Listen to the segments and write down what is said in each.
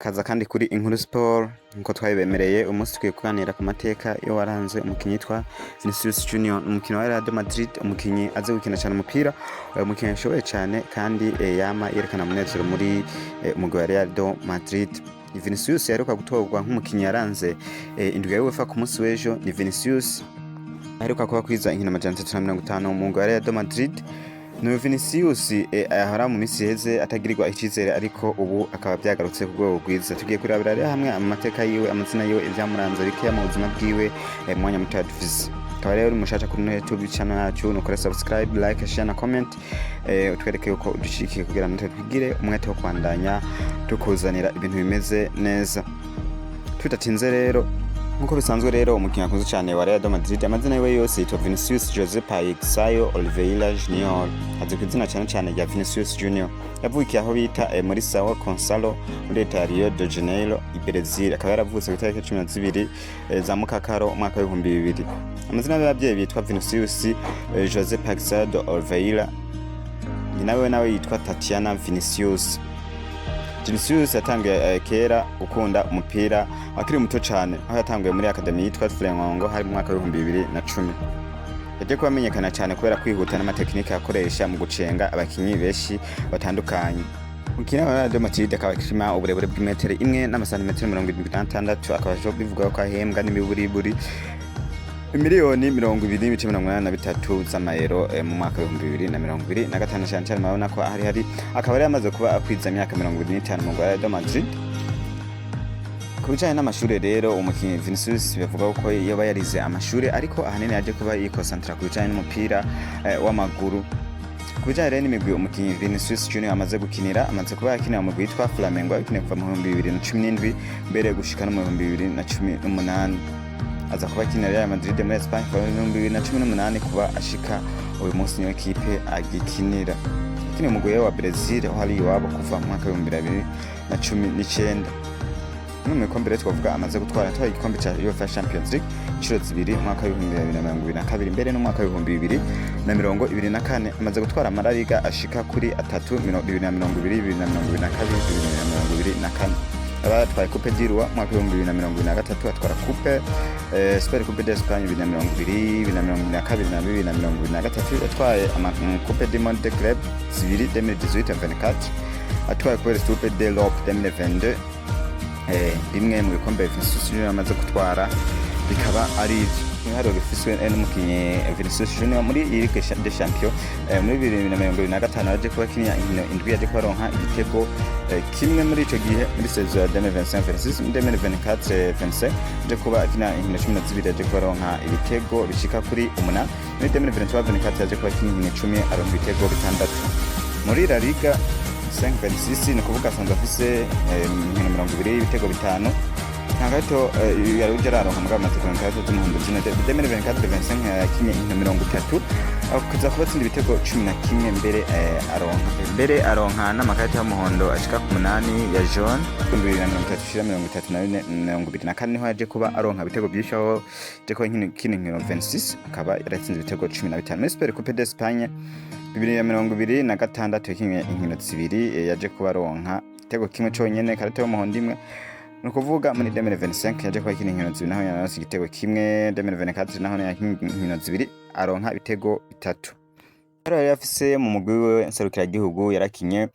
Kaza kandi kuri Inkuru Sport nkuko twabibemereye umunsi twiye kuganira ku mateka yo waranze umukinyi yitwa Vinicius Junior, umukino wa Real Madrid, umukinyi aze gukina cyane umupira, umukinyi yashoboye cyane kandi yama yerekana umunezero muri umugwi wa Real Madrid. Vinicius yaheruka gutorwa nk'umukinyi yaranze indwi ya UEFA ku munsi w'ejo. Ni Vinicius aheruka kuba kwiza inkino amajana 350 mu mugwi wa Real Madrid. No Vinicius ahora mu misi heze atagirirwa icizere, ariko ubu akaba byagarutse ku rwego rwiza. Tugiye kurabira rero hamwe amateka yiwe, amazina yiwe, ivyamuranze bikeya mu buzima bwiwe mu mwanya muto dufise. Akaba rero mushaka kuri YouTube channel yacu nukora subscribe, like, share na comment, utwereke uko udushikiye kugira ngo twigire umwete wo kwandanya tukuzanira ibintu bimeze neza. Tutatinze rero nkuko bisanzwe rero umukinyi akunze cyane wa Real Madrid, amazina yiwe yose yitwa Vinicius José Paixão Oliveira Junior, azi ku izina cyane rya Vinicius Junior. Yavukiye aho bita muri São Gonçalo muri leta ya Rio de Janeiro i Brazil. Akaba yaravutse ku itariki 12 za Mukakaro umwaka wa 2000. Amazina y'ababyeyi bitwa Vinicius José Paixão Oliveira, nawe yitwa Tatiana Vinicius. Vinicius yatangiye kera gukunda umupira akiri muto cyane, aho yatangiye muri akademi yitwa Flamengo hari mu mwaka wa 2010. Yaje kubamenyekana cyane kubera kwihuta n'amatekinike akoresha mu gucenga abakinyi benshi batandukanye. Umukino wa Real Madrid akaba akishima uburebure bw'imetero 1 n'amasantimetero 76, akaba aje bivuga ko ahembwa n'imiburiburi miliyoni 20.83 z'amayero mu mwaka wa 2025 cyane mabona ko hari akaba yari amaze kuba akwiza imyaka 25 mu Real Madrid. Kubijanye n'amashuri rero umukinyi Vinicius bivuga ko yaba yarize amashuri, ariko ahanini yaje kuba yikonsantra ku bijanye n'umupira w'amaguru. Kubijanye rero n'imigwi umukinyi Vinicius Junior amaze gukinira, amaze kuba yakinira mu mugwi witwa Flamengo yakinye kuva mu 2017 mbere gushika no mu 2018. Aza kuba akinira Real Madrid muri Espagne kuva mu 2018 kuba ashika uyu munsi niyo ekipe agikinira. Yakinye mu mugwi wa Brazil aho ari iwabo kuva mu mwaka wa 2019. Mu bikombe rero twavuga amaze gutwara igikombe cya UEFA Champions League inshuro zibiri mu mwaka wa 2022 mbere no mu mwaka wa 2024. Amaze gutwara amaraliga ashika kuri 3 2020 2022 2024. Abatwaye Coupe du Roi mu mwaka wa 2023, atwara Coupe Super Coupe d'Espagne 2020 2022 2023, atwaye Coupe du Monde de Club 2018-24, atwaye Coupe d'Europe 2022. Bimwe mu bikombe Vinicius Junior amaze gutwara bikaba ari haro gifiswe n'umukinyi Vinicius Junior muri Ligue des Champions muri 2025. Aje kuba kinya inkino indwi, aje kuronka igitego kimwe muri ico gihe muri saison ya 2025-26 2024-25. Aje kuba kinya inkino 12, aje kuronka ibitego bishika kuri 8 muri 2023-24. Aje kuba kinya inkino 10 aronka ibitego 6 muri La Liga 5-26, ni kuvuga asanzwe afise inkino 20 ibitego 5. Ntagato yari ujararonka mu gamatiko n'akato z'umuhondo zine 2024-25 yakinye inkino 30, akuza kuba atsinda ibitego 11 mbere aronka n'amakarita y'umuhondo ashika ku 8 ya jaune 2023-24 niho yaje kuba aronka ibitego byinshi, aho je ko inkino 26 akaba yaratsinze ibitego 15 muri Super Coupe d'Espagne 2026 yakinye inkino 2, yaje kuba aronka igitego kimwe cyonyene, karita y'umuhondo imwe. Nukuvuga muri 2025 yaje kuba yakina inkino 2 naho yaronse igitego kimwe, 2024 naho yakinye inkino 2 aronka ibitego 3. Yari yafise mu mugwi we nserukira gihugu, yarakinye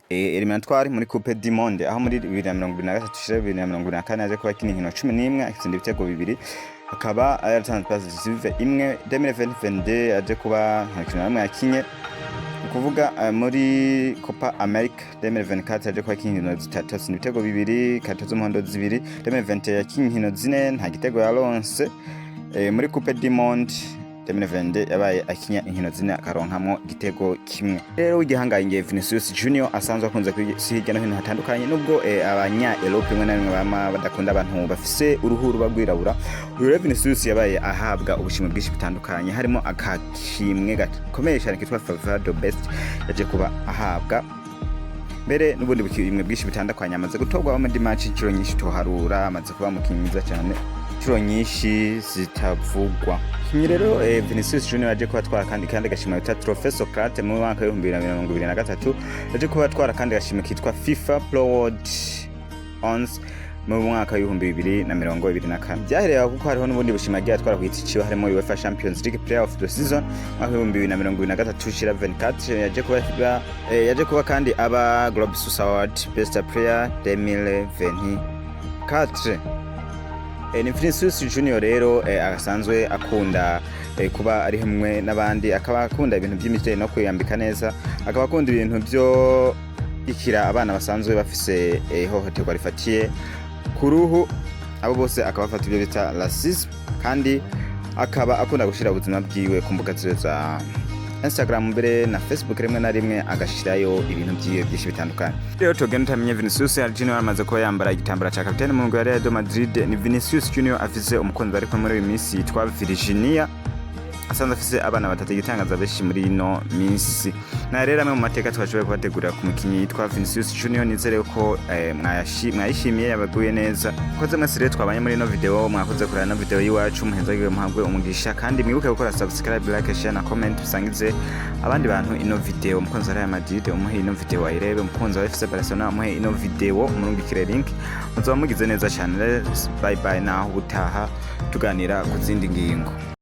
eliminatoire muri Coupe du Monde aho muri 2023-2024 yaje kuba yakina inkino 11 akitsinda ibitego 2, akaba yaratanze passe decisive imwe. 2022 yaje kuba ntakina namwe yakinye, kuvuga muri Copa America 2024 yaje kuba inkino 3 atsinda ibitego 2, karita z'umuhondo 2. 2020 yakinye inkino 4 nta gitego yaronse. Muri Coupe du Monde 2022 yabaye akinya inkino 4 akaronkamo igitego kimwe. Rero igihangaye Vinicius Junior asanzwe akunze hirya no hino hatandukanye, nubwo abanya Europe rimwe na rimwe bama badakunda abantu bafise uruhuru bagwirabura. Uyu Vinicius yabaye ahabwa ubushimwe bwinshi bitandukanye, harimo akashimwe gakomeye cyane kitwa Favor the Best yaje kuba ahabwa, mbere n'ubundi bukimwe bwinshi bitandukanye. Amaze gutorwa mu match inshuro nyinshi toharura, amaze kuba mukinyi mwiza cyane inshuro nyinshi zitavugwa. Kimwe rero Vinicius Junior aje kuba atwara kandi gashima bita Trophée Socrates mu mwaka wa 2023, aje kuba atwara kandi gashima kitwa FIFA Pro World 11 mu mwaka w'ibihumbi 2024. Byaherewe kuko hariho n'ubundi bushima agiye atwara kwiticiwe harimo UEFA Champions League Player of the Season mwaka w'ibihumbi 2023 yaje kuba kandi aba Globus Award Best Player 2024. Ni Vinicius Junior rero agasanzwe akunda kuba ari hamwe n'abandi, akaba akunda ibintu by'imideli no kwiyambika neza, akaba akunda ibintu byo ikira abana basanzwe bafise ihohoterwa rifatiye ku ruhu, abo bose akaba afata ibyo bita racism, kandi akaba akunda gushira ubuzima bwiwe ku mbuga za Instagram mbere na Facebook rimwe na rimwe agashirayo ibintu byiwe byinshi bitandukanye. Rero tugenda tamenye Vinicius Junior amaze kuba yambara igitambara ca kapiteni mu ngwa ya Real Madrid. Ni Vinicius Junior afise umukunzi ariko muri uyu minsi yitwa Virginia, asanzwe afise abana batatu igitangaza benshi muri ino minsi. Na rero amwe mu mateka twashoboye kubategurira ku mukinyi yitwa Vinicius Junior, nizere ko mwayishimiye yabaguye neza. Koze mwese rero twabanye muri ino video, mwakoze kurana no video yiwacu, muhezagirwe muhabwe umugisha, kandi mwibuke gukora subscribe, like, share na comment, usangize abandi bantu ino video. Umukunzi wa Real Madrid umuhe ino video ayirebe, umukunzi wa FC Barcelona umuhe ino video, umurungikire link, muzoba mugize neza cyane. Bye bye, naho utaha tuganira ku zindi ngingo.